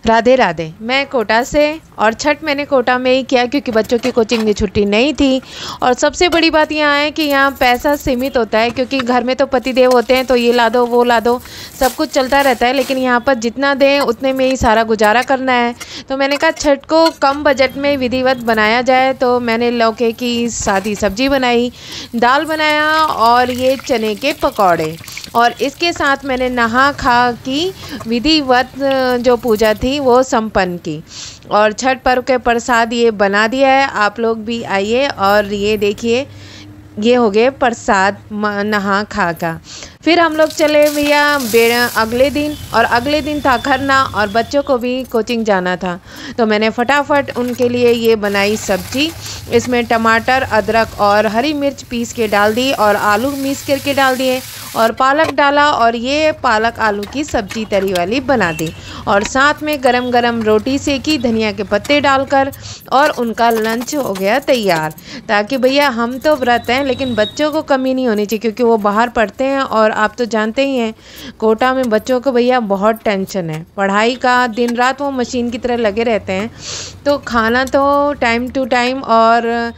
राधे राधे। मैं कोटा से, और छठ मैंने कोटा में ही किया क्योंकि बच्चों की कोचिंग की छुट्टी नहीं थी। और सबसे बड़ी बात यहाँ है कि यहाँ पैसा सीमित होता है, क्योंकि घर में तो पतिदेव होते हैं तो ये ला दो वो ला दो, सब कुछ चलता रहता है, लेकिन यहाँ पर जितना दें उतने में ही सारा गुजारा करना है। तो मैंने कहा छठ को कम बजट में विधिवत बनाया जाए, तो मैंने लौकी की सादी सब्जी बनाई, दाल बनाया और ये चने के पकौड़े, और इसके साथ मैंने नहा खा की विधिवत जो पूजा थी वो संपन्न की। और छठ पर्व के प्रसाद ये बना दिया है, आप लोग भी आइए और ये देखिए, ये हो गए प्रसाद नहा खा का। फिर हम लोग चले भैया अगले दिन, और अगले दिन था खरना और बच्चों को भी कोचिंग जाना था, तो मैंने फटाफट उनके लिए ये बनाई सब्जी। इसमें टमाटर, अदरक और हरी मिर्च पीस के डाल दी, और आलू मिक्स करके डाल दिए, और पालक डाला, और ये पालक आलू की सब्जी तरी वाली बना दी। और साथ में गरम गरम रोटी सेकी धनिया के पत्ते डालकर, और उनका लंच हो गया तैयार। ताकि भैया हम तो व्रत हैं, लेकिन बच्चों को कमी नहीं होनी चाहिए, क्योंकि वो बाहर पढ़ते हैं, और आप तो जानते ही हैं कोटा में बच्चों को भैया बहुत टेंशन है पढ़ाई का, दिन रात वो मशीन की तरह लगे रहते हैं। तो खाना तो टाइम टू टाइम और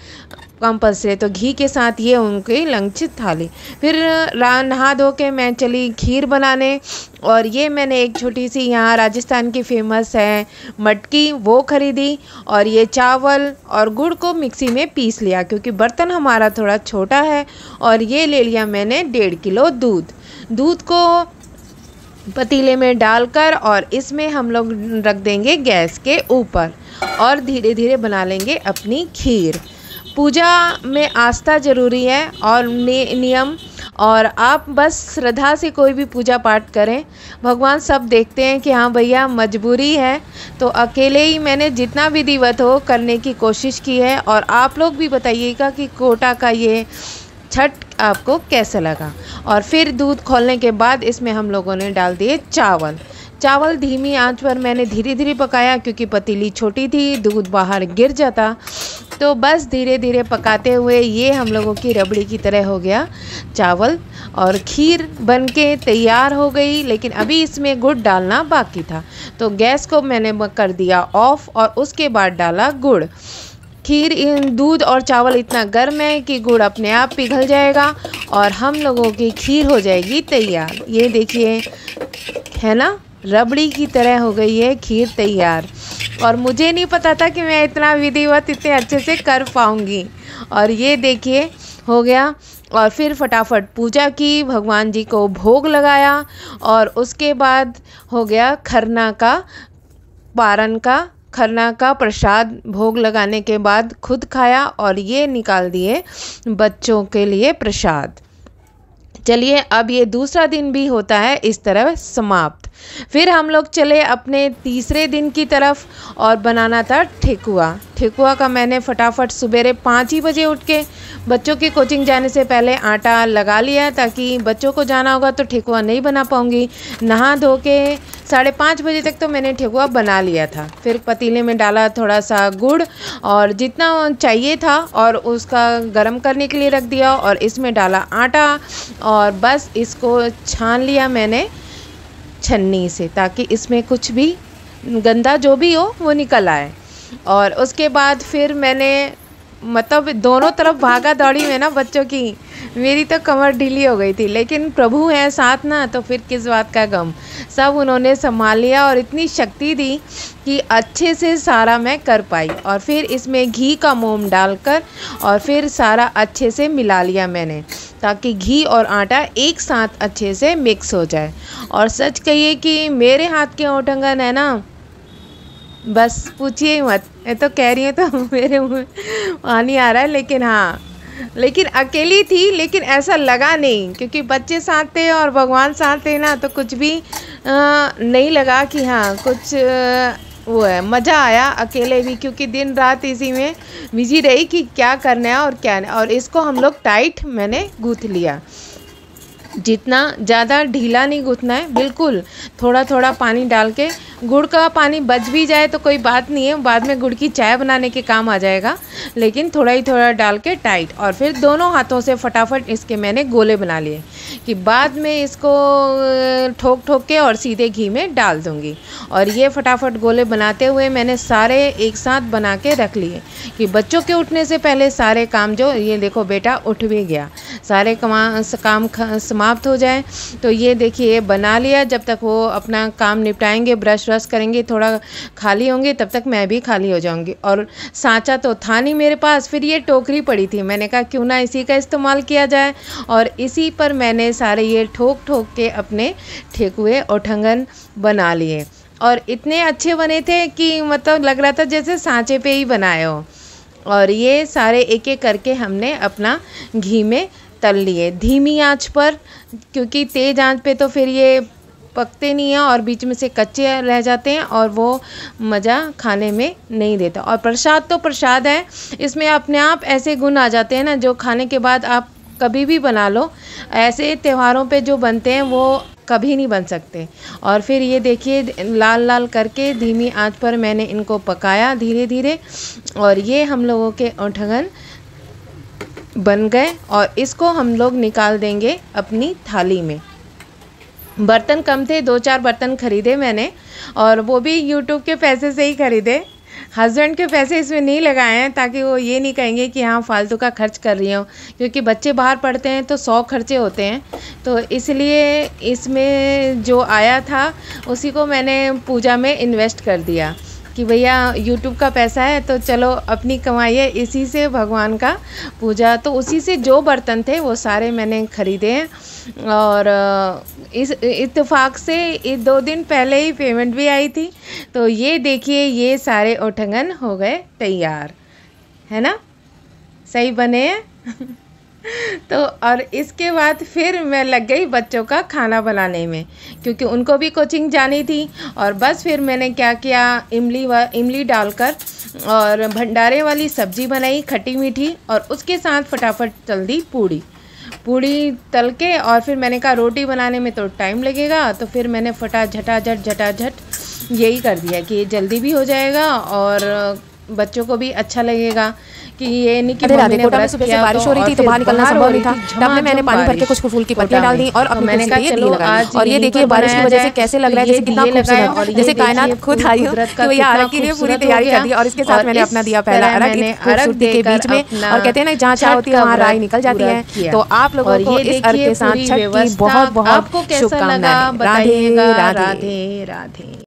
कंपल्सरी, तो घी के साथ ये उनकी लंच थाली। फिर नहा धो के मैं चली खीर बनाने, और ये मैंने एक छोटी सी यहाँ राजस्थान की फेमस है मटकी, वो ख़रीदी, और ये चावल और गुड़ को मिक्सी में पीस लिया, क्योंकि बर्तन हमारा थोड़ा छोटा है। और ये ले लिया मैंने 1.5 किलो दूध को पतीले में डालकर, और इसमें हम लोग रख देंगे गैस के ऊपर, और धीरे धीरे बना लेंगे अपनी खीर। पूजा में आस्था ज़रूरी है और नियम, और आप बस श्रद्धा से कोई भी पूजा पाठ करें, भगवान सब देखते हैं कि हाँ भैया मजबूरी है। तो अकेले ही मैंने जितना विधिवत हो करने की कोशिश की है। और आप लोग भी बताइएगा कि कोटा का ये छठ आपको कैसा लगा। और फिर दूध खोलने के बाद इसमें हम लोगों ने डाल दिए चावल धीमी आंच पर मैंने धीरे धीरे पकाया, क्योंकि पतीली छोटी थी, दूध बाहर गिर जाता। तो बस धीरे धीरे पकाते हुए ये हम लोगों की रबड़ी की तरह हो गया चावल, और खीर बनके तैयार हो गई। लेकिन अभी इसमें गुड़ डालना बाकी था, तो गैस को मैंने कर दिया ऑफ, और उसके बाद डाला गुड़। खीर दूध और चावल इतना गर्म है कि गुड़ अपने आप पिघल जाएगा, और हम लोगों की खीर हो जाएगी तैयार। ये देखिए, है ना, रबड़ी की तरह हो गई है खीर तैयार। और मुझे नहीं पता था कि मैं इतना विधिवत इतने अच्छे से कर पाऊँगी। और ये देखिए हो गया। और फिर फटाफट पूजा की, भगवान जी को भोग लगाया, और उसके बाद हो गया खरना का प्रसाद। भोग लगाने के बाद खुद खाया, और ये निकाल दिए बच्चों के लिए प्रसाद। चलिए, अब ये दूसरा दिन भी होता है इस तरह समाप्त। फिर हम लोग चले अपने तीसरे दिन की तरफ, और बनाना था ठेकुआ का मैंने फटाफट सवेरे 5 ही बजे उठ के बच्चों की कोचिंग जाने से पहले आटा लगा लिया, ताकि बच्चों को जाना होगा तो ठेकुआ नहीं बना पाऊँगी। नहा धो के 5:30 बजे तक तो मैंने ठेकुआ बना लिया था। फिर पतीले में डाला थोड़ा सा गुड़, और जितना चाहिए था, और उसका गर्म करने के लिए रख दिया, और इसमें डाला आटा, और बस इसको छान लिया मैंने छन्नी से, ताकि इसमें कुछ भी गंदा जो भी हो वो निकल आए। और उसके बाद फिर मैंने मतलब दोनों तरफ भागा दौड़ी में ना बच्चों की, मेरी तो कमर ढीली हो गई थी, लेकिन प्रभु है साथ ना, तो फिर किस बात का गम। सब उन्होंने संभाल लिया, और इतनी शक्ति दी कि अच्छे से सारा मैं कर पाई। और फिर इसमें घी का मोम डालकर, और फिर सारा अच्छे से मिला लिया मैंने, ताकि घी और आटा एक साथ अच्छे से मिक्स हो जाए। और सच कहिए कि मेरे हाथ के ओठंगन है ना, बस पूछिए ही मत। मैं तो कह रही हूँ तो मेरे मुँह पानी आ रहा है। लेकिन अकेली थी, लेकिन ऐसा लगा नहीं, क्योंकि बच्चे साथ थे और भगवान साथ थे ना, तो कुछ भी नहीं लगा कि हाँ कुछ वो है। मज़ा आया अकेले भी, क्योंकि दिन रात इसी में बिजी रही कि क्या करना है और क्या नहीं। और इसको हम लोग टाइट मैंने गूँथ लिया। जितना ज़्यादा ढीला नहीं गूँथना है, बिल्कुल थोड़ा थोड़ा पानी डाल के। गुड़ का पानी बच भी जाए तो कोई बात नहीं है, बाद में गुड़ की चाय बनाने के काम आ जाएगा, लेकिन थोड़ा ही थोड़ा डाल के टाइट। और फिर दोनों हाथों से फटाफट इसके मैंने गोले बना लिए कि बाद में इसको ठोक ठोक के और सीधे घी में डाल दूँगी। और ये फटाफट गोले बनाते हुए मैंने सारे एक साथ बना के रख लिए कि बच्चों के उठने से पहले सारे काम, जो ये देखो बेटा उठ भी गया, सारे काम समाप्त हो जाए। तो ये देखिए बना लिया। जब तक वो अपना काम निपटाएंगे, ब्रश व्रश करेंगे, थोड़ा खाली होंगे, तब तक मैं भी खाली हो जाऊंगी। और सांचा तो था नहीं मेरे पास, फिर ये टोकरी पड़ी थी, मैंने कहा क्यों ना इसी का इस्तेमाल किया जाए। और इसी पर मैंने सारे ये ठोक ठोक के अपने ठेकुए ओठंगन बना लिए। और इतने अच्छे बने थे कि मतलब लग रहा था जैसे सांचे पे ही बनाए हो। और ये सारे एक एक करके हमने अपना घी में तल लिए धीमी आंच पर, क्योंकि तेज़ आंच पे तो फिर ये पकते नहीं हैं और बीच में से कच्चे रह जाते हैं और वो मज़ा खाने में नहीं देता। और प्रसाद तो प्रसाद है, इसमें अपने आप ऐसे गुण आ जाते हैं ना, जो खाने के बाद आप कभी भी बना लो, ऐसे त्योहारों पे जो बनते हैं वो कभी नहीं बन सकते। और फिर ये देखिए लाल लाल करके धीमी आंच पर मैंने इनको पकाया धीरे धीरे, और ये हम लोगों के ओठंगन बन गए। और इसको हम लोग निकाल देंगे अपनी थाली में। बर्तन कम थे, 2-4 बर्तन खरीदे मैंने, और वो भी यूट्यूब के पैसे से ही खरीदे। हस्बैंड के पैसे इसमें नहीं लगाए हैं, ताकि वो ये नहीं कहेंगे कि हाँ फालतू का खर्च कर रही हूँ, क्योंकि बच्चे बाहर पढ़ते हैं तो 100 खर्चे होते हैं। तो इसलिए इसमें जो आया था उसी को मैंने पूजा में इन्वेस्ट कर दिया कि भैया यूट्यूब का पैसा है तो चलो अपनी कमाई है, इसी से भगवान का पूजा। तो उसी से जो बर्तन थे वो सारे मैंने ख़रीदे हैं। और इस इत्तेफाक से 2 दिन पहले ही पेमेंट भी आई थी। तो ये देखिए ये सारे ओठंगन हो गए तैयार, है ना, सही बने हैं। तो और इसके बाद फिर मैं लग गई बच्चों का खाना बनाने में, क्योंकि उनको भी कोचिंग जानी थी। और बस फिर मैंने क्या किया, इमली डालकर और भंडारे वाली सब्ज़ी बनाई खट्टी मीठी, और उसके साथ फटाफट तल दी पूड़ी तल के। और फिर मैंने कहा रोटी बनाने में तो टाइम लगेगा, तो फिर मैंने झटाझट यही कर दिया कि ये जल्दी भी हो जाएगा और बच्चों को भी अच्छा लगेगा कि ये नहीं कि मम्मी ने व्रत सुबह से किया बारिश हो रही थी तो बाहर निकलना संभव नहीं था। तब मैंने पानी भर के कुछ फूल की पत्तियां डाल दी और अपनी मैंने कहा चलो आज और ये देखिए बारिश की वजह से कैसे लग रहा है, जैसे कितना खूबसूरत, जैसे कायनात खुद आई हो। तो ये अर्घ के लिए पूरी तैयारी कर दी और इसके साथ मैंने अपना दिया पहला अर्घ खूबसूरती के बीच में। और कहते हैं ना जहाँ चाह होती है वहाँ राह निकल जाती है। तो आप लोगों को इस अर्घ के साथ छठ की बहुत बहुत शुभकामनाएं। राधे राधे।